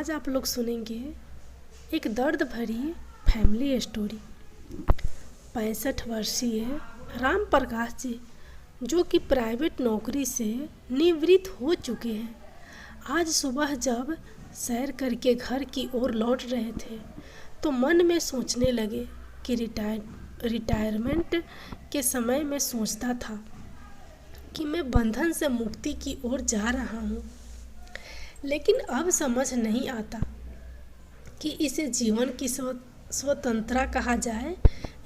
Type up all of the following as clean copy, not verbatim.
आज आप लोग सुनेंगे एक दर्द भरी फैमिली स्टोरी। 65 वर्षीय राम प्रकाश जी, जो कि प्राइवेट नौकरी से निवृत्त हो चुके हैं, आज सुबह जब सैर करके घर की ओर लौट रहे थे तो मन में सोचने लगे कि रिटायरमेंट के समय में सोचता था कि मैं बंधन से मुक्ति की ओर जा रहा हूँ, लेकिन अब समझ नहीं आता कि इसे जीवन की स्वतंत्रता कहा जाए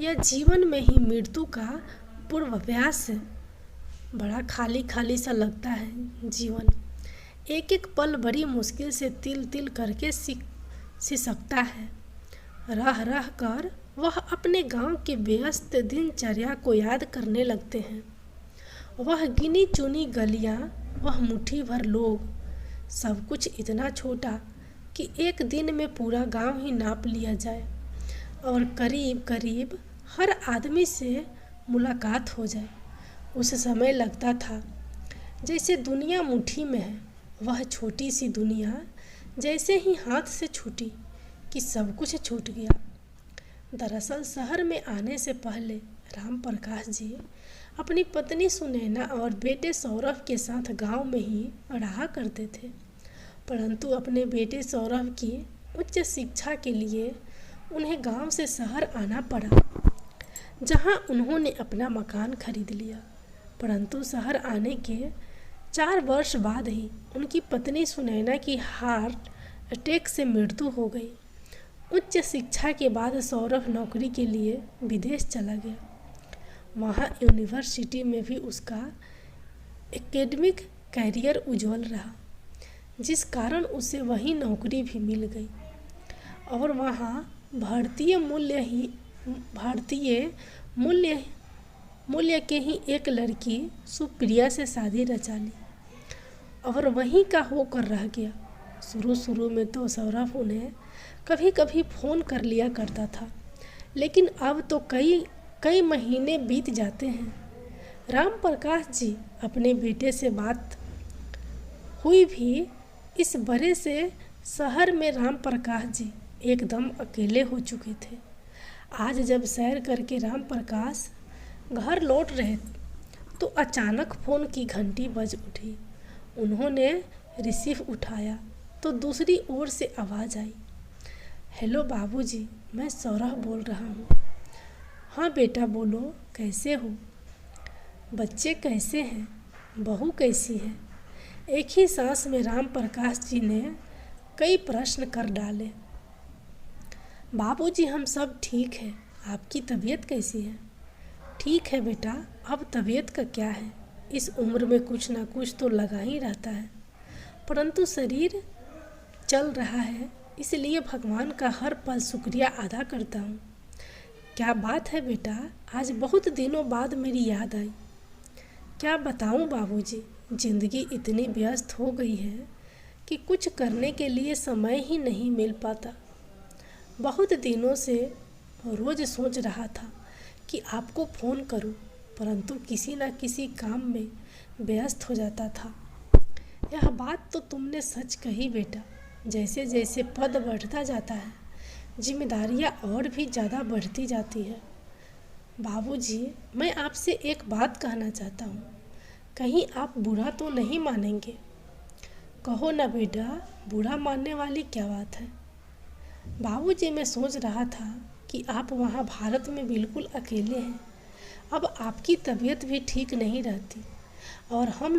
या जीवन में ही मृत्यु का पूर्वाभ्यास। बड़ा खाली खाली सा लगता है जीवन। एक एक पल बड़ी मुश्किल से तिल तिल करके सिसकता है। रह रह कर वह अपने गांव के व्यस्त दिनचर्या को याद करने लगते हैं। वह गिनी चुनी गलियां, वह मुट्ठी भर लोग, सब कुछ इतना छोटा कि एक दिन में पूरा गांव ही नाप लिया जाए और करीब करीब हर आदमी से मुलाकात हो जाए। उस समय लगता था जैसे दुनिया मुट्ठी में है। वह छोटी सी दुनिया जैसे ही हाथ से छूटी कि सब कुछ छूट गया। दरअसल शहर में आने से पहले राम प्रकाश जी अपनी पत्नी सुनैना और बेटे सौरभ के साथ गांव में ही रहा करते थे, परंतु अपने बेटे सौरभ की उच्च शिक्षा के लिए उन्हें गांव से शहर आना पड़ा, जहां उन्होंने अपना मकान खरीद लिया। परंतु शहर आने के 4 वर्ष बाद ही उनकी पत्नी सुनैना की हार्ट अटैक से मृत्यु हो गई। उच्च शिक्षा के बाद सौरभ नौकरी के लिए विदेश चला गया। वहाँ यूनिवर्सिटी में भी उसका एकेडमिक कैरियर उज्जवल रहा, जिस कारण उसे वही नौकरी भी मिल गई और वहाँ भारतीय मूल्य के ही एक लड़की सुप्रिया से शादी रचा ली और वहीं का होकर रह गया। शुरू में तो सौरभ उन्हें कभी कभी फ़ोन कर लिया करता था, लेकिन अब तो कई महीने बीत जाते हैं। राम प्रकाश जी अपने बेटे से बात हुई भी इस बड़े से शहर में राम प्रकाश जी एकदम अकेले हो चुके थे। आज जब सैर करके राम प्रकाश घर लौट रहे तो अचानक फ़ोन की घंटी बज उठी। उन्होंने रिसीव उठाया तो दूसरी ओर से आवाज़ आई, हेलो बाबूजी, मैं सौरभ बोल रहा हूँ। हाँ बेटा बोलो, कैसे हो? बच्चे कैसे हैं? बहू कैसी है? एक ही सांस में राम प्रकाश जी ने कई प्रश्न कर डाले। बाबूजी हम सब ठीक है, आपकी तबीयत कैसी है? ठीक है बेटा, अब तबीयत का क्या है, इस उम्र में कुछ ना कुछ तो लगा ही रहता है, परंतु शरीर चल रहा है, इसलिए भगवान का हर पल शुक्रिया अदा करता हूँ। क्या बात है बेटा, आज बहुत दिनों बाद मेरी याद आई। क्या बताऊँ बाबूजी, ज़िंदगी इतनी व्यस्त हो गई है कि कुछ करने के लिए समय ही नहीं मिल पाता। बहुत दिनों से रोज़ सोच रहा था कि आपको फ़ोन करूं, परंतु किसी न किसी काम में व्यस्त हो जाता था। यह बात तो तुमने सच कही बेटा। जैसे जैसे पद बढ़ता जाता है, जिम्मेदारियां और भी ज़्यादा बढ़ती जाती है। बाबूजी, मैं आपसे एक बात कहना चाहता हूँ, कहीं आप बुरा तो नहीं मानेंगे? कहो ना बेटा, बुरा मानने वाली क्या बात है? बाबूजी, मैं सोच रहा था कि आप वहाँ भारत में बिल्कुल अकेले हैं। अब आपकी तबीयत भी ठीक नहीं रहती और हम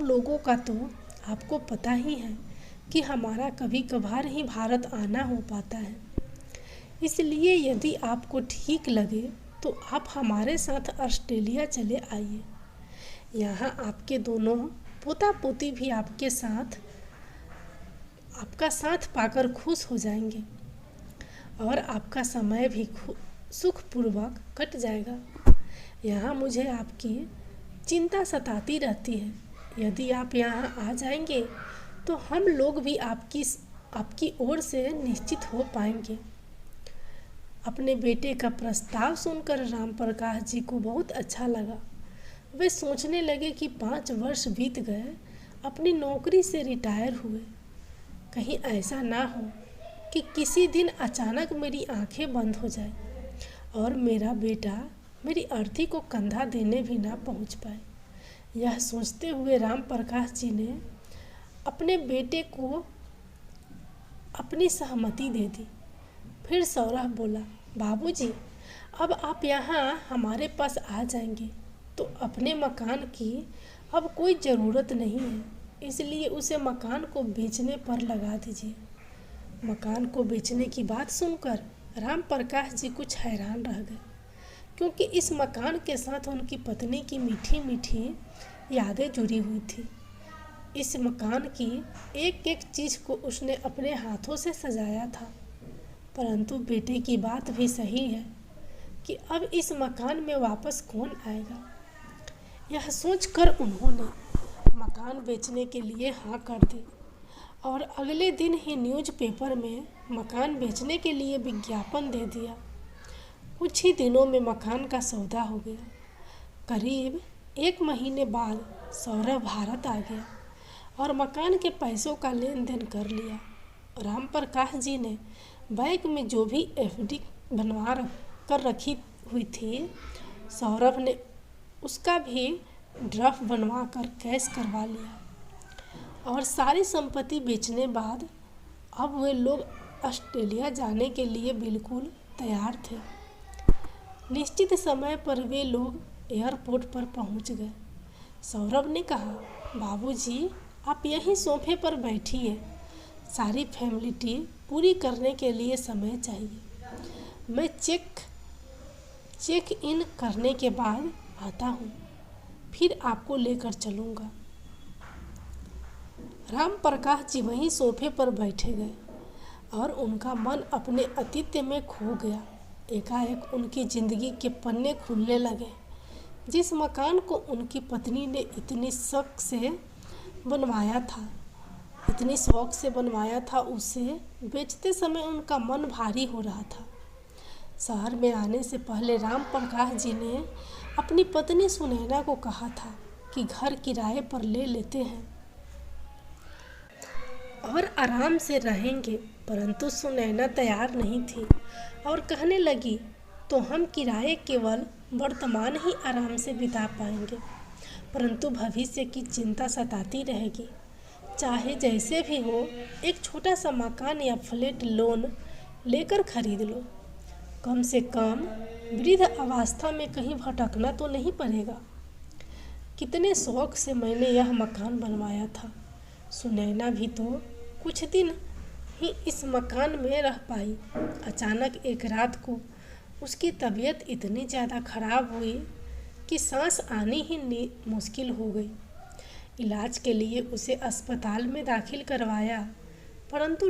लोगों का तो आपको पता ही है कि हमारा कभी कभार ही भारत आना हो पाता है। इसलिए यदि आपको ठीक लगे तो आप हमारे साथ ऑस्ट्रेलिया चले आइए। यहाँ आपके दोनों पोता पोती भी आपका साथ पाकर खुश हो जाएंगे और आपका समय भी सुखपूर्वक कट जाएगा। यहाँ मुझे आपकी चिंता सताती रहती है। यदि आप यहाँ आ जाएंगे तो हम लोग भी आपकी ओर से निश्चित हो पाएंगे। अपने बेटे का प्रस्ताव सुनकर राम प्रकाश जी को बहुत अच्छा लगा। वे सोचने लगे कि 5 वर्ष बीत गए, अपनी नौकरी से रिटायर हुए, कहीं ऐसा ना हो कि किसी दिन अचानक मेरी आंखें बंद हो जाए और मेरा बेटा मेरी अर्थी को कंधा देने भी ना पहुंच पाए। यह सोचते हुए राम प्रकाश जी ने अपने बेटे को अपनी सहमति दे दी। फिर सौरभ बोला, बाबूजी, अब आप यहाँ हमारे पास आ जाएंगे तो अपने मकान की अब कोई ज़रूरत नहीं है, इसलिए उसे मकान को बेचने पर लगा दीजिए। मकान को बेचने की बात सुनकर राम प्रकाश जी कुछ हैरान रह गए, क्योंकि इस मकान के साथ उनकी पत्नी की मीठी मीठी यादें जुड़ी हुई थी। इस मकान की एक एक चीज़ को उसने अपने हाथों से सजाया था। परंतु बेटे की बात भी सही है कि अब इस मकान में वापस कौन आएगा। यह सोचकर उन्होंने मकान बेचने के लिए हाँ कर दी और अगले दिन ही न्यूज़पेपर में मकान बेचने के लिए विज्ञापन दे दिया। कुछ ही दिनों में मकान का सौदा हो गया। करीब 1 महीने बाद सौरभ भारत आ गया और मकान के पैसों का लेन देन कर लिया। राम प्रकाश जी ने बैंक में जो भी एफडी बनवा कर रखी हुई थी, सौरभ ने उसका भी ड्राफ्ट बनवा कर कैश करवा लिया और सारी संपत्ति बेचने बाद अब वे लोग ऑस्ट्रेलिया जाने के लिए बिल्कुल तैयार थे। निश्चित समय पर वे लोग एयरपोर्ट पर पहुंच गए। सौरभ ने कहा, बाबूजी, आप यहीं सोफे पर बैठिए, सारी फॉर्मेलिटी पूरी करने के लिए समय चाहिए। मैं चेक इन करने के बाद आता हूँ, फिर आपको लेकर चलूँगा। राम प्रकाश जी वहीं सोफे पर बैठे गए और उनका मन अपने अतीत में खो गया। एकाएक उनकी ज़िंदगी के पन्ने खुलने लगे। जिस मकान को उनकी पत्नी ने इतनी शौक से बनवाया था, उसे बेचते समय उनका मन भारी हो रहा था। शहर में आने से पहले राम प्रकाश जी ने अपनी पत्नी सुनैना को कहा था कि घर किराए पर ले लेते हैं और आराम से रहेंगे, परंतु सुनैना तैयार नहीं थी और कहने लगी, तो हम किराए केवल वर्तमान ही आराम से बिता पाएंगे, परंतु भविष्य की चिंता सताती रहेगी। चाहे जैसे भी हो, एक छोटा सा मकान या फ्लैट लोन लेकर खरीद लो। कम से कम वृद्ध अवस्था में कहीं भटकना तो नहीं पड़ेगा। कितने शौक से मैंने यह मकान बनवाया था। सुनैना भी तो कुछ दिन ही इस मकान में रह पाई। अचानक एक रात को उसकी तबीयत इतनी ज़्यादा खराब हुई कि सांस आनी ही मुश्किल हो गई। इलाज के लिए उसे अस्पताल में दाखिल करवाया, परंतु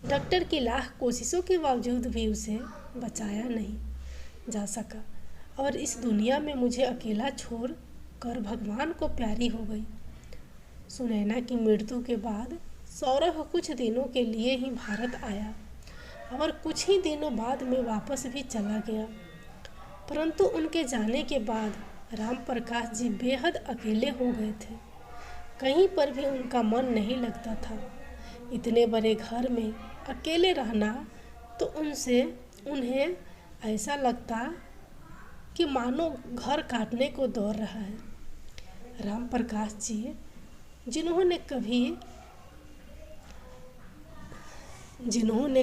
डॉक्टर की लाख कोशिशों के बावजूद भी उसे बचाया नहीं जा सका और इस दुनिया में मुझे अकेला छोड़ कर भगवान को प्यारी हो गई। सुनैना की मृत्यु के बाद सौरभ कुछ दिनों के लिए ही भारत आया और कुछ ही दिनों बाद में वापस भी चला गया, परंतु उनके जाने के बाद राम प्रकाश जी बेहद अकेले हो गए थे। कहीं पर भी उनका मन नहीं लगता था। इतने बड़े घर में अकेले रहना तो उन्हें ऐसा लगता कि मानो घर काटने को दौड़ रहा है। राम प्रकाश जी जिन्होंने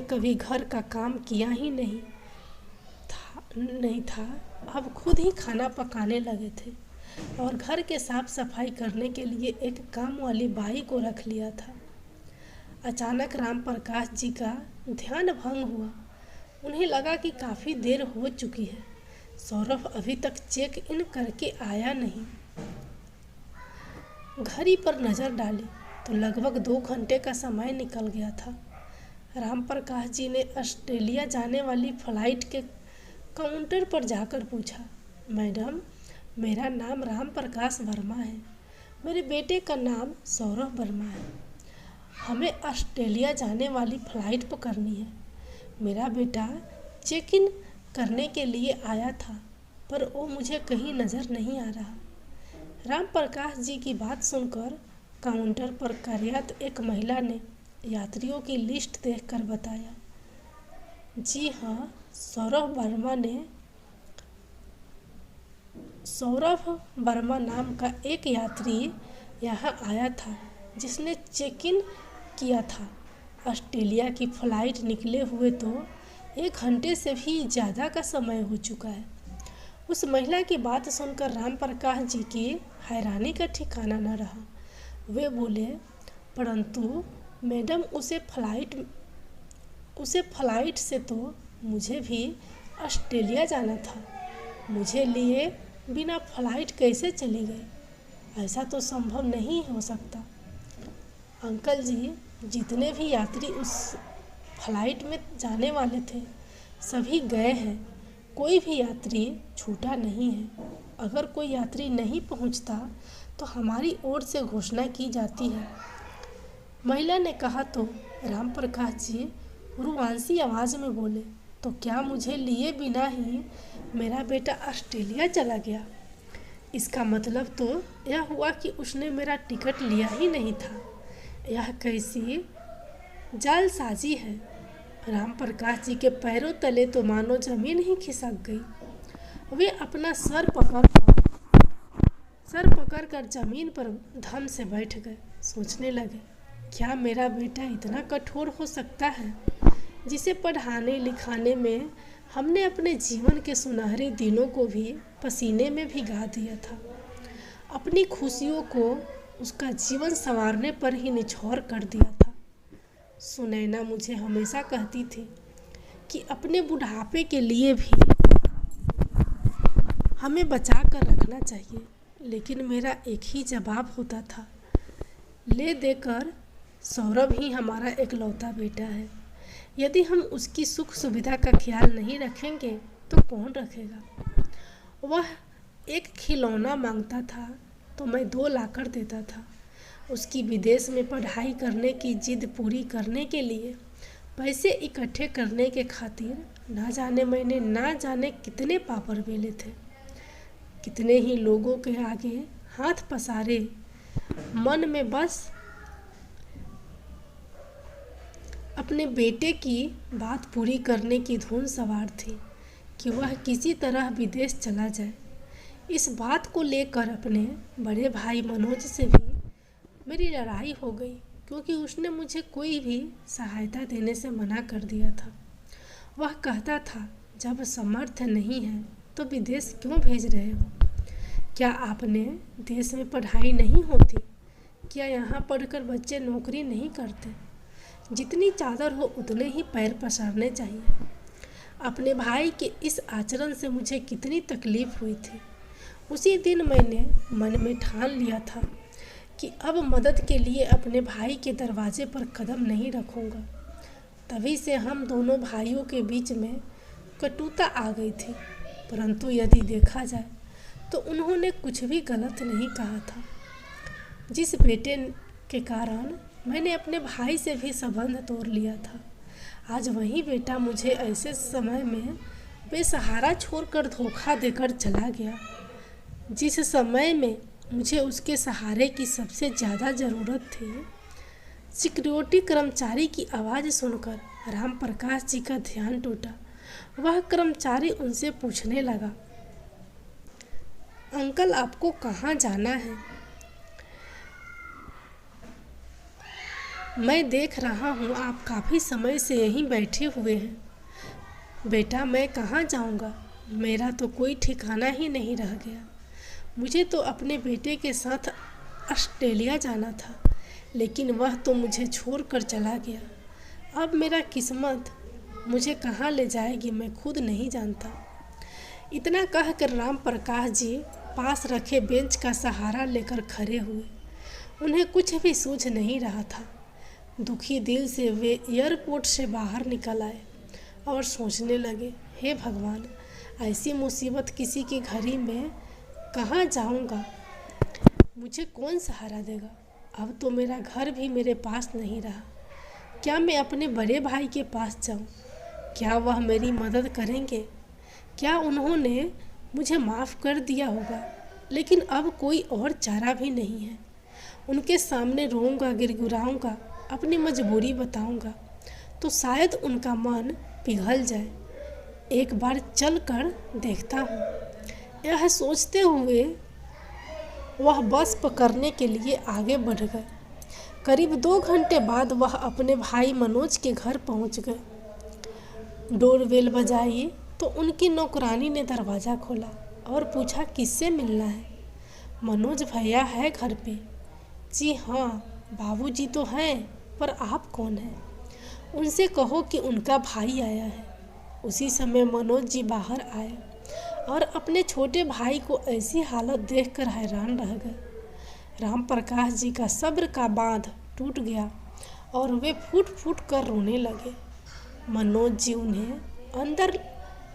कभी घर का काम किया ही नहीं था, अब खुद ही खाना पकाने लगे थे और घर के साफ सफाई करने के लिए एक काम वाली बाई को रख लिया था। अचानक राम प्रकाश जी का ध्यान भंग हुआ। उन्हें लगा कि काफ़ी देर हो चुकी है, सौरभ अभी तक चेक इन करके आया नहीं। घड़ी पर नज़र डाली तो लगभग 2 घंटे का समय निकल गया था। राम प्रकाश जी ने ऑस्ट्रेलिया जाने वाली फ्लाइट के काउंटर पर जाकर पूछा, मैडम, मेरा नाम राम प्रकाश वर्मा है, मेरे बेटे का नाम सौरभ वर्मा है, हमें ऑस्ट्रेलिया जाने वाली फ़्लाइट पकड़नी है। मेरा बेटा चेक इन करने के लिए आया था, पर वो मुझे कहीं नज़र नहीं आ रहा। राम प्रकाश जी की बात सुनकर काउंटर पर कार्यरत एक महिला ने यात्रियों की लिस्ट देखकर बताया, जी हाँ, सौरभ वर्मा नाम का एक यात्री यहाँ आया था जिसने चेक इन किया था। ऑस्ट्रेलिया की फ्लाइट निकले हुए तो 1 घंटे से भी ज़्यादा का समय हो चुका है। उस महिला की बात सुनकर राम प्रकाश जी की हैरानी का ठिकाना न रहा। वे बोले, परंतु मैडम उसे फ्लाइट से तो मुझे भी ऑस्ट्रेलिया जाना था। मुझे लिए बिना फ्लाइट कैसे चली गई? ऐसा तो संभव नहीं हो सकता। अंकल जी, जितने भी यात्री उस फ्लाइट में जाने वाले थे सभी गए हैं। कोई भी यात्री छूटा नहीं है। अगर कोई यात्री नहीं पहुंचता तो हमारी ओर से घोषणा की जाती है। महिला ने कहा तो राम प्रकाश जी रुआंसी आवाज़ में बोले, तो क्या मुझे लिए बिना ही मेरा बेटा ऑस्ट्रेलिया चला गया? इसका मतलब तो यह हुआ कि उसने मेरा टिकट लिया ही नहीं था। यह कैसी जालसाजी है? राम प्रकाश जी के पैरों तले तो मानो जमीन ही खिसक गई। वे अपना सर पकड़कर जमीन पर धम से बैठ गए। सोचने लगे, क्या मेरा बेटा इतना कठोर हो सकता है जिसे पढ़ाने लिखाने में हमने अपने जीवन के सुनहरे दिनों को भी पसीने में भिगा दिया था। अपनी खुशियों को उसका जीवन संवारने पर ही निछोर कर दिया था। सुनैना मुझे हमेशा कहती थी कि अपने बुढ़ापे के लिए भी हमें बचा कर रखना चाहिए, लेकिन मेरा एक ही जवाब होता था, ले देकर सौरभ ही हमारा एकलौता बेटा है। यदि हम उसकी सुख सुविधा का ख्याल नहीं रखेंगे तो कौन रखेगा? वह एक खिलौना मांगता था तो मैं 2 लाकर देता था। उसकी विदेश में पढ़ाई करने की जिद पूरी करने के लिए पैसे इकट्ठे करने के खातिर मैंने ना जाने कितने पापड़ बेले थे, कितने ही लोगों के आगे हाथ पसारे। मन में बस अपने बेटे की बात पूरी करने की धुन सवार थी कि वह किसी तरह विदेश चला जाए। इस बात को लेकर अपने बड़े भाई मनोज से भी मेरी लड़ाई हो गई, क्योंकि उसने मुझे कोई भी सहायता देने से मना कर दिया था। वह कहता था, जब सामर्थ्य नहीं है तो विदेश क्यों भेज रहे हो? क्या आपने देश में पढ़ाई नहीं होती? क्या यहाँ पढ़कर बच्चे नौकरी नहीं करते? जितनी चादर हो उतने ही पैर पसारने चाहिए। अपने भाई के इस आचरण से मुझे कितनी तकलीफ हुई थी। उसी दिन मैंने मन में ठान लिया था कि अब मदद के लिए अपने भाई के दरवाजे पर कदम नहीं रखूँगा। तभी से हम दोनों भाइयों के बीच में कटुता आ गई थी, परंतु यदि देखा जाए तो उन्होंने कुछ भी गलत नहीं कहा था। जिस बेटे के कारण मैंने अपने भाई से भी संबंध तोड़ लिया था, आज वही बेटा मुझे ऐसे समय में बेसहारा छोड़कर धोखा देकर चला गया, जिस समय में मुझे उसके सहारे की सबसे ज़्यादा ज़रूरत थी। सिक्योरिटी कर्मचारी की आवाज़ सुनकर राम प्रकाश जी का ध्यान टूटा। वह कर्मचारी उनसे पूछने लगा, अंकल, आपको कहाँ जाना है? मैं देख रहा हूँ आप काफ़ी समय से यहीं बैठे हुए हैं। बेटा, मैं कहाँ जाऊँगा? मेरा तो कोई ठिकाना ही नहीं रह गया। मुझे तो अपने बेटे के साथ ऑस्ट्रेलिया जाना था, लेकिन वह तो मुझे छोड़कर चला गया। अब मेरा किस्मत मुझे कहाँ ले जाएगी मैं खुद नहीं जानता। इतना कहकर राम प्रकाश जी पास रखे बेंच का सहारा लेकर खड़े हुए। उन्हें कुछ भी सूझ नहीं रहा था। दुखी दिल से वे एयरपोर्ट से बाहर निकल आए और सोचने लगे, हे भगवान, ऐसी मुसीबत किसी की घड़ी में कहाँ जाऊँगा? मुझे कौन सहारा देगा? अब तो मेरा घर भी मेरे पास नहीं रहा। क्या मैं अपने बड़े भाई के पास जाऊँ? क्या वह मेरी मदद करेंगे? क्या उन्होंने मुझे माफ़ कर दिया होगा? लेकिन अब कोई और चारा भी नहीं है। उनके सामने रोऊंगा, गिड़गिड़ाऊंगा, अपनी मजबूरी बताऊंगा तो शायद उनका मन पिघल जाए। एक बार चल कर देखता हूँ। यह सोचते हुए वह बस पकड़ने के लिए आगे बढ़ गए। करीब 2 घंटे बाद वह अपने भाई मनोज के घर पहुँच गए। डोरबेल बजाई तो उनकी नौकरानी ने दरवाज़ा खोला और पूछा, किससे मिलना है? मनोज भैया है घर पे। जी हाँ, बाबूजी तो हैं, पर आप कौन हैं? उनसे कहो कि उनका भाई आया है। उसी समय मनोज जी बाहर आए और अपने छोटे भाई को ऐसी हालत देखकर हैरान रह गए। राम प्रकाश जी का सब्र का बांध टूट गया और वे फूट फूट कर रोने लगे। मनोज जी उन्हें अंदर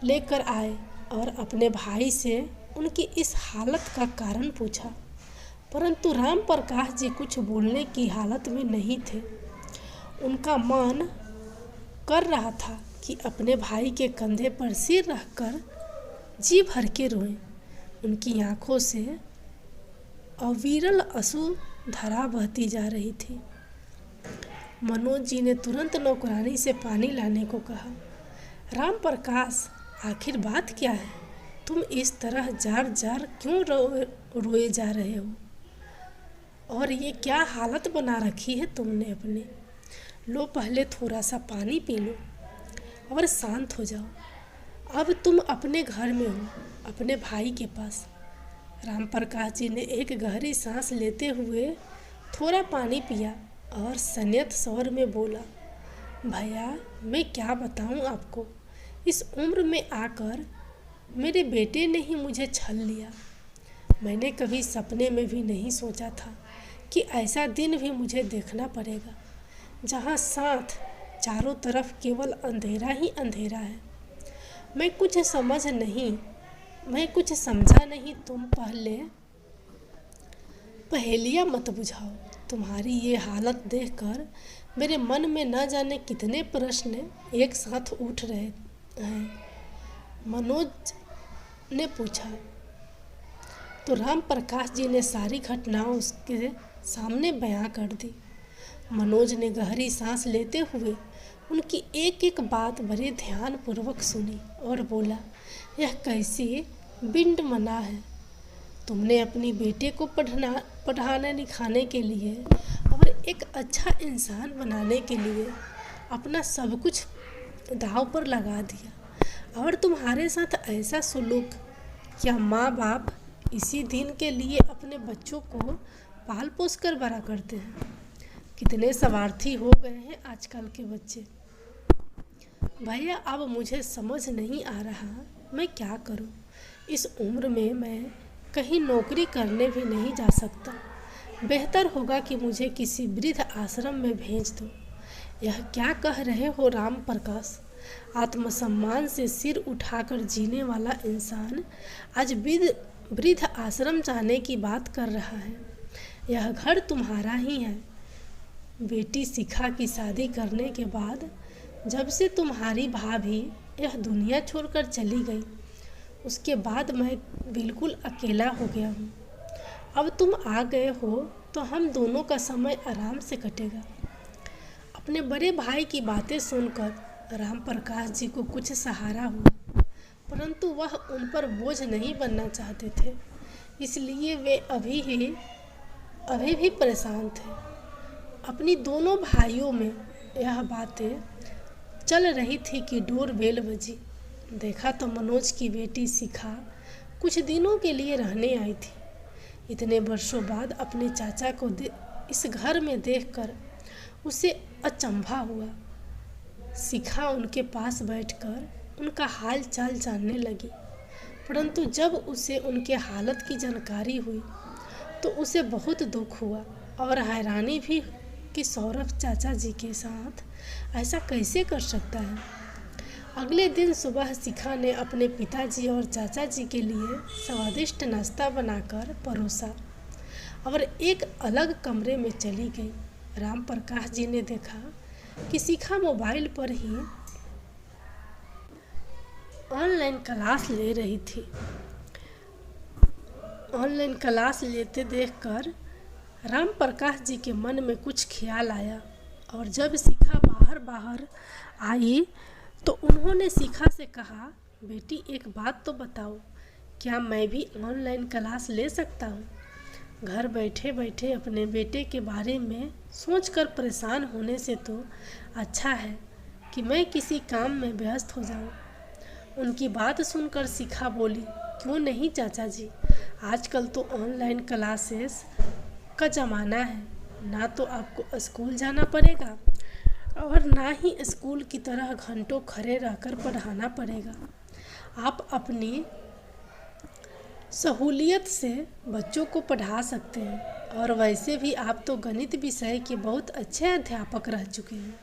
लेकर आए और अपने भाई से उनकी इस हालत का कारण पूछा, परंतु राम प्रकाश जी कुछ बोलने की हालत में नहीं थे। उनका मन कर रहा था कि अपने भाई के कंधे पर सिर रखकर जी भर के रोएं। उनकी आंखों से अविरल आंसू धारा बहती जा रही थी। मनोज जी ने तुरंत नौकरानी से पानी लाने को कहा। राम प्रकाश, आखिर बात क्या है? तुम इस तरह जार जार क्यों रोए जा रहे हो? और ये क्या हालत बना रखी है तुमने अपने? लो, पहले थोड़ा सा पानी पी लो और शांत हो जाओ। अब तुम अपने घर में हो, अपने भाई के पास। राम प्रकाश जी ने एक गहरी सांस लेते हुए थोड़ा पानी पिया और संयत स्वर में बोला, भैया, मैं क्या बताऊं आपको। इस उम्र में आकर मेरे बेटे ने ही मुझे छल लिया। मैंने कभी सपने में भी नहीं सोचा था कि ऐसा दिन भी मुझे देखना पड़ेगा जहां साथ चारों तरफ केवल अंधेरा ही अंधेरा है। मैं कुछ समझा नहीं। तुम पहेलियाँ मत बुझाओ। तुम्हारी ये हालत देखकर मेरे मन में न जाने कितने प्रश्न एक साथ उठ रहे हैं। मनोज ने पूछा तो राम प्रकाश जी ने सारी घटनाओं उसके सामने बयां कर दी। मनोज ने गहरी सांस लेते हुए उनकी एक एक बात बड़े ध्यानपूर्वक सुनी और बोला, यह कैसी बिंड मना है। तुमने अपनी बेटे को पढ़ाने लिखाने के लिए और एक अच्छा इंसान बनाने के लिए अपना सब कुछ दांव पर लगा दिया और तुम्हारे साथ ऐसा सुलूक। क्या माँ बाप इसी दिन के लिए अपने बच्चों को पाल पोस कर बड़ा करते हैं? कितने स्वार्थी हो गए हैं आजकल के बच्चे। भैया, अब मुझे समझ नहीं आ रहा मैं क्या करूं। इस उम्र में मैं कहीं नौकरी करने भी नहीं जा सकता। बेहतर होगा कि मुझे किसी वृद्ध आश्रम में भेज दो। यह क्या कह रहे हो राम प्रकाश? आत्मसम्मान से सिर उठाकर जीने वाला इंसान आज वृद्ध आश्रम जाने की बात कर रहा है। यह घर तुम्हारा ही है। बेटी शिखा की शादी करने के बाद जब से तुम्हारी भाभी यह दुनिया छोड़कर चली गई, उसके बाद मैं बिल्कुल अकेला हो गया हूँ। अब तुम आ गए हो तो हम दोनों का समय आराम से कटेगा। अपने बड़े भाई की बातें सुनकर राम प्रकाश जी को कुछ सहारा हुआ, परंतु वह उन पर बोझ नहीं बनना चाहते थे, इसलिए वे अभी भी परेशान थे। अपनी दोनों भाइयों में यह बातें चल रही थी कि डोरबेल बजी। देखा तो मनोज की बेटी शिखा कुछ दिनों के लिए रहने आई थी। इतने वर्षों बाद अपने चाचा को इस घर में देखकर उसे अचंभा हुआ। शिखा उनके पास बैठकर उनका हाल चाल जानने लगी, परंतु जब उसे उनके हालत की जानकारी हुई तो उसे बहुत दुख हुआ और हैरानी भी कि सौरभ चाचा जी के साथ ऐसा कैसे कर सकता है। अगले दिन सुबह शिखा ने अपने पिताजी और चाचा जी के लिए स्वादिष्ट नाश्ता बनाकर परोसा और एक अलग कमरे में चली गई। राम प्रकाश जी ने देखा कि शिखा मोबाइल पर ही ऑनलाइन क्लास ले रही थी। ऑनलाइन क्लास लेते देखकर राम प्रकाश जी के मन में कुछ ख्याल आया और जब शिखा बाहर आई तो उन्होंने शिखा से कहा, बेटी एक बात तो बताओ, क्या मैं भी ऑनलाइन क्लास ले सकता हूँ? घर बैठे बैठे अपने बेटे के बारे में सोचकर परेशान होने से तो अच्छा है कि मैं किसी काम में व्यस्त हो जाऊँ। उनकी बात सुनकर शिखा बोली, क्यों नहीं चाचा जी, आजकल तो ऑनलाइन क्लासेस का ज़माना है, ना तो आपको स्कूल जाना पड़ेगा और ना ही स्कूल की तरह घंटों खड़े रहकर पढ़ाना पड़ेगा। आप अपनी सहूलियत से बच्चों को पढ़ा सकते हैं और वैसे भी आप तो गणित विषय के बहुत अच्छे अध्यापक रह चुके हैं।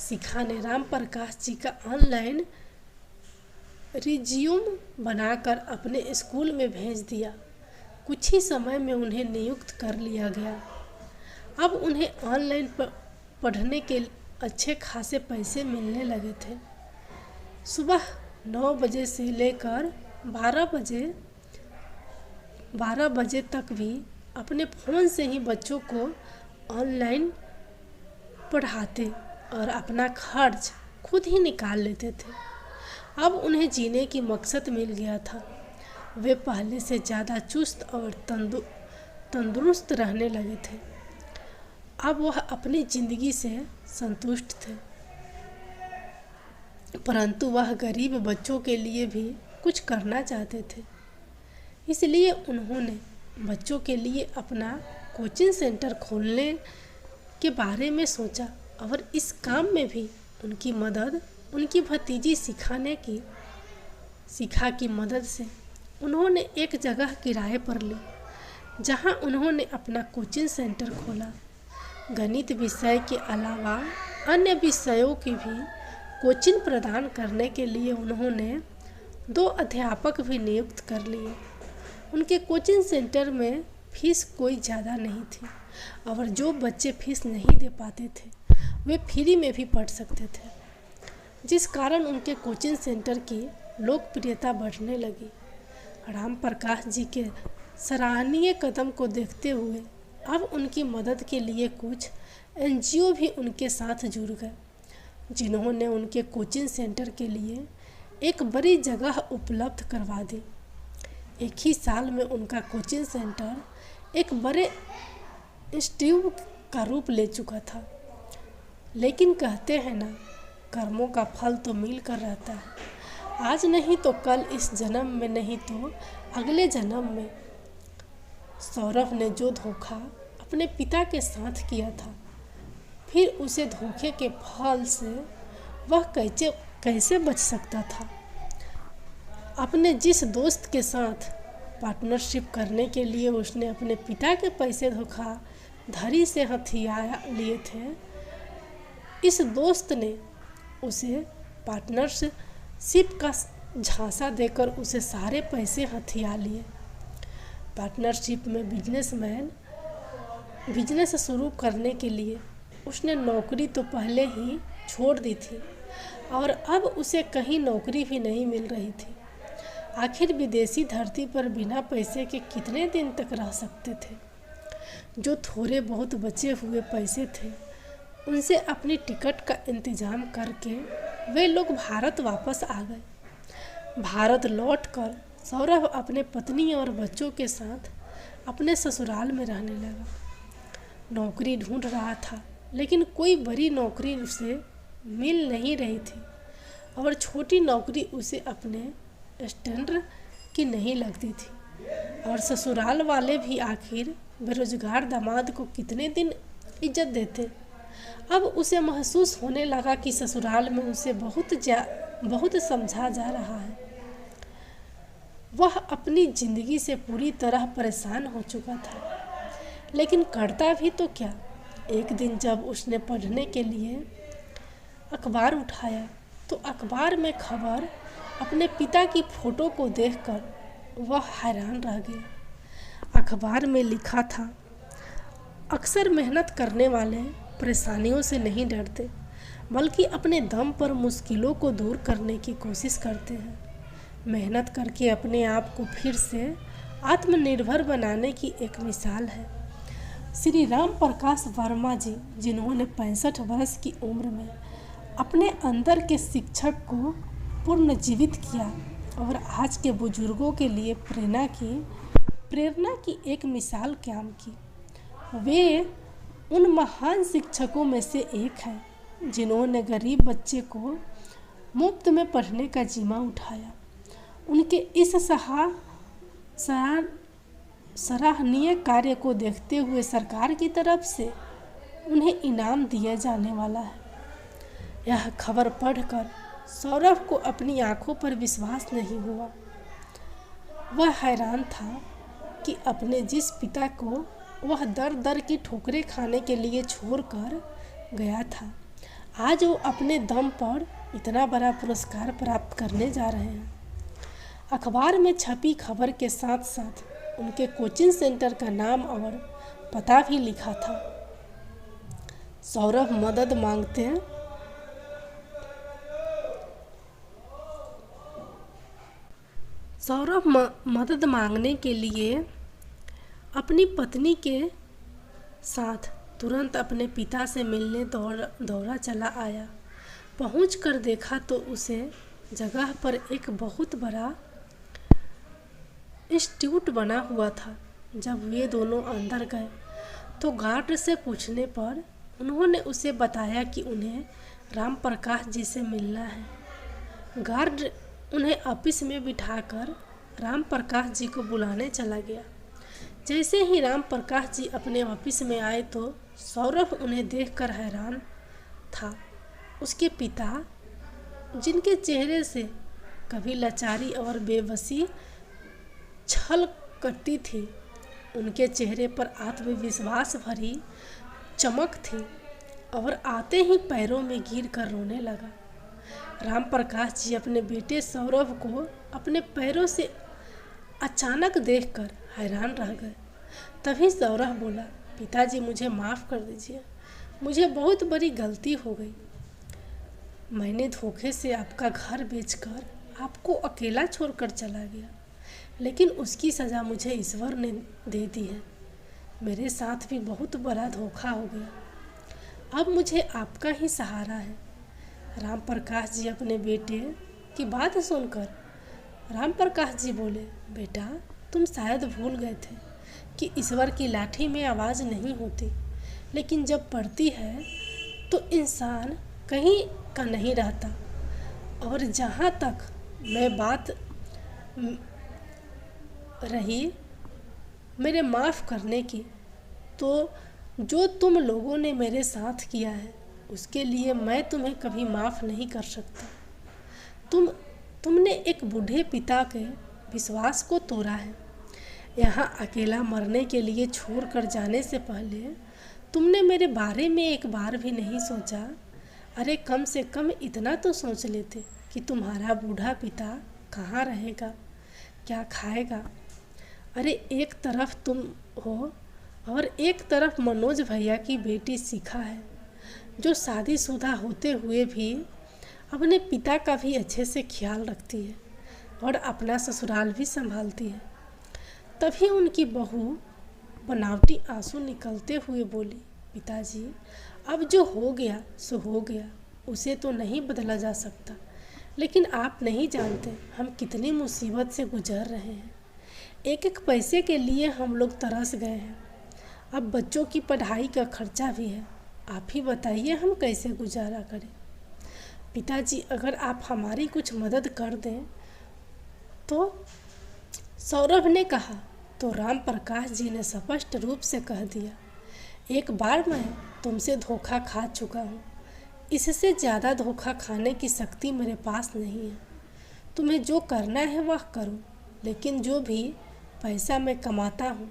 शिखा ने राम प्रकाश जी का ऑनलाइन रिज्यूम बनाकर अपने स्कूल में भेज दिया। कुछ ही समय में उन्हें नियुक्त कर लिया गया। अब उन्हें ऑनलाइन पढ़ने के अच्छे खासे पैसे मिलने लगे थे। सुबह 9 बजे से लेकर 12 बजे तक भी अपने फ़ोन से ही बच्चों को ऑनलाइन पढ़ाते और अपना खर्च खुद ही निकाल लेते थे। अब उन्हें जीने की मकसद मिल गया था। वे पहले से ज़्यादा चुस्त और तंदुरुस्त रहने लगे थे। अब वह अपनी ज़िंदगी से संतुष्ट थे, परंतु वह गरीब बच्चों के लिए भी कुछ करना चाहते थे। इसलिए उन्होंने बच्चों के लिए अपना कोचिंग सेंटर खोलने के बारे में सोचा और इस काम में भी उनकी मदद उनकी भतीजी शिखा की मदद से उन्होंने एक जगह किराए पर ली, जहां उन्होंने अपना कोचिंग सेंटर खोला। गणित विषय के अलावा अन्य विषयों की भी कोचिंग प्रदान करने के लिए उन्होंने 2 अध्यापक भी नियुक्त कर लिए। उनके कोचिंग सेंटर में फीस कोई ज़्यादा नहीं थी और जो बच्चे फीस नहीं दे पाते थे वे फ्री में भी पढ़ सकते थे, जिस कारण उनके कोचिंग सेंटर की लोकप्रियता बढ़ने लगी। राम प्रकाश जी के सराहनीय कदम को देखते हुए अब उनकी मदद के लिए कुछ NGO भी उनके साथ जुड़ गए, जिन्होंने उनके कोचिंग सेंटर के लिए एक बड़ी जगह उपलब्ध करवा दी। एक ही साल में उनका कोचिंग सेंटर एक बड़े इंस्टीट्यूट का रूप ले चुका था। लेकिन कहते हैं ना, कर्मों का फल तो मिल कर रहता है। आज नहीं तो कल, इस जन्म में नहीं तो अगले जन्म में। सौरभ ने जो धोखा अपने पिता के साथ किया था, फिर उसे धोखे के फल से वह कैसे बच सकता था। अपने जिस दोस्त के साथ पार्टनरशिप करने के लिए उसने अपने पिता के पैसे धोखाधड़ी से हथिया लिए थे, इस दोस्त ने उसे पार्टनरशिप का झांसा देकर उसे सारे पैसे हथिया लिए। पार्टनरशिप में बिजनेस शुरू करने के लिए उसने नौकरी तो पहले ही छोड़ दी थी और अब उसे कहीं नौकरी भी नहीं मिल रही थी। आखिर विदेशी धरती पर बिना पैसे के कितने दिन तक रह सकते थे। जो थोड़े बहुत बचे हुए पैसे थे उनसे अपनी टिकट का इंतजाम करके वे लोग भारत वापस आ गए। भारत लौटकर सौरभ अपने पत्नी और बच्चों के साथ अपने ससुराल में रहने लगा। नौकरी ढूंढ रहा था, लेकिन कोई बड़ी नौकरी उसे मिल नहीं रही थी और छोटी नौकरी उसे अपने स्टैंडर्ड की नहीं लगती थी। और ससुराल वाले भी आखिर बेरोजगार दामाद को कितने दिन इज्जत देते। अब उसे महसूस होने लगा कि ससुराल में उसे बहुत समझा जा रहा है। वह अपनी जिंदगी से पूरी तरह परेशान हो चुका था, लेकिन करता भी तो क्या। एक दिन जब उसने पढ़ने के लिए अखबार उठाया तो अखबार में खबर अपने पिता की फोटो को देखकर वह हैरान रह गया। अखबार में लिखा था, अक्सर मेहनत करने वाले परेशानियों से नहीं डरते, बल्कि अपने दम पर मुश्किलों को दूर करने की कोशिश करते हैं। मेहनत करके अपने आप को फिर से आत्मनिर्भर बनाने की एक मिसाल है। श्री राम प्रकाश वर्मा जी, जिन्होंने 65 वर्ष की उम्र में अपने अंदर के शिक्षक को पुनर्जीवित किया और आज के बुजुर्गों के लिए प्रेरणा की एक मिसाल कायम की। वे उन महान शिक्षकों में से एक हैं जिन्होंने गरीब बच्चे को मुफ्त में पढ़ने का जिम्मा उठाया। उनके इस सराहनीय कार्य को देखते हुए सरकार की तरफ से उन्हें इनाम दिया जाने वाला है। यह खबर पढ़कर सौरभ को अपनी आंखों पर विश्वास नहीं हुआ। वह हैरान था कि अपने जिस पिता को वह दर दर की ठोकरें खाने के लिए छोड़कर गया था, आज वो अपने दम पर इतना बड़ा पुरस्कार प्राप्त करने जा रहे हैं। अखबार में छपी खबर के साथ साथ उनके कोचिंग सेंटर का नाम और पता भी लिखा था। सौरभ मदद मांगने के लिए अपनी पत्नी के साथ तुरंत अपने पिता से मिलने दौड़ा चला आया। पहुंचकर देखा तो उसे जगह पर एक बहुत बड़ा इंस्टीट्यूट बना हुआ था। जब वे दोनों अंदर गए तो गार्ड से पूछने पर उन्होंने उसे बताया कि उन्हें राम प्रकाश जी से मिलना है। गार्ड उन्हें ऑफिस में बिठाकर राम प्रकाश जी को बुलाने चला गया। जैसे ही राम प्रकाश जी अपने ऑफिस में आए तो सौरभ उन्हें देखकर हैरान था। उसके पिता, जिनके चेहरे से कभी लाचारी और बेबसी छल करती थी, उनके चेहरे पर आत्मविश्वास भरी चमक थी और आते ही पैरों में गिर कर रोने लगा। राम प्रकाश जी अपने बेटे सौरभ को अपने पैरों से अचानक देखकर हैरान रह गए। तभी सौरभ बोला, पिताजी मुझे माफ़ कर दीजिए, मुझे बहुत बड़ी गलती हो गई। मैंने धोखे से आपका घर बेचकर आपको अकेला छोड़कर चला गया, लेकिन उसकी सज़ा मुझे ईश्वर ने दे दी है। मेरे साथ भी बहुत बड़ा धोखा हो गया। अब मुझे आपका ही सहारा है। राम प्रकाश जी अपने बेटे की बात सुनकर राम प्रकाश जी बोले, बेटा तुम शायद भूल गए थे कि ईश्वर की लाठी में आवाज़ नहीं होती, लेकिन जब पड़ती है तो इंसान कहीं का नहीं रहता। और जहाँ तक मैं बात रही मेरे माफ़ करने की, तो जो तुम लोगों ने मेरे साथ किया है उसके लिए मैं तुम्हें कभी माफ़ नहीं कर सकता। तुमने एक बूढ़े पिता के विश्वास को तोड़ा है। यहाँ अकेला मरने के लिए छोड़कर जाने से पहले तुमने मेरे बारे में एक बार भी नहीं सोचा। अरे कम से कम इतना तो सोच लेते कि तुम्हारा बूढ़ा पिता कहाँ रहेगा, क्या खाएगा। अरे एक तरफ तुम हो और एक तरफ मनोज भैया की बेटी शिखा है, जो शादीशुदा होते हुए भी अपने पिता का भी अच्छे से ख्याल रखती है और अपना ससुराल भी संभालती है। तभी उनकी बहू बनावटी आंसू निकलते हुए बोली, पिताजी अब जो हो गया सो हो गया, उसे तो नहीं बदला जा सकता, लेकिन आप नहीं जानते हम कितनी मुसीबत से गुजर रहे हैं। एक एक पैसे के लिए हम लोग तरस गए हैं। अब बच्चों की पढ़ाई का खर्चा भी है। आप ही बताइए हम कैसे गुजारा करें। पिताजी अगर आप हमारी कुछ मदद कर दें तो, सौरभ ने कहा। तो राम प्रकाश जी ने स्पष्ट रूप से कह दिया, एक बार मैं तुमसे धोखा खा चुका हूँ, इससे ज़्यादा धोखा खाने की शक्ति मेरे पास नहीं है। तुम्हें जो करना है वह करो, लेकिन जो भी पैसा मैं कमाता हूँ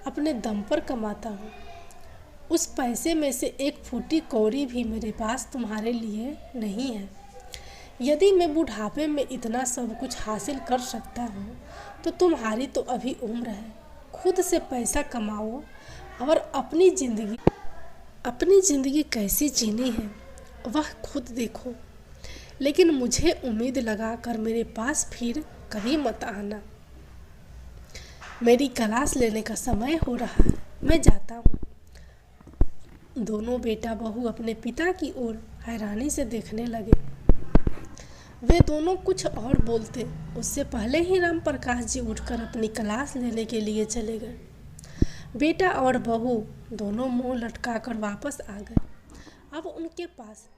अपने दम पर कमाता हूँ। उस पैसे में से एक फूटी कौड़ी भी मेरे पास तुम्हारे लिए नहीं है। यदि मैं बुढ़ापे में इतना सब कुछ हासिल कर सकता हूँ तो तुम्हारी तो अभी उम्र है। खुद से पैसा कमाओ और अपनी ज़िंदगी कैसी जीनी है वह खुद देखो, लेकिन मुझे उम्मीद लगा कर मेरे पास फिर कभी मत आना। मेरी क्लास लेने का समय हो रहा है, मैं जाता हूँ। दोनों बेटा बहू अपने पिता की ओर हैरानी से देखने लगे। वे दोनों कुछ और बोलते उससे पहले ही राम प्रकाश जी उठकर अपनी क्लास लेने के लिए चले गए। बेटा और बहू दोनों मुंह लटकाकर वापस आ गए। अब उनके पास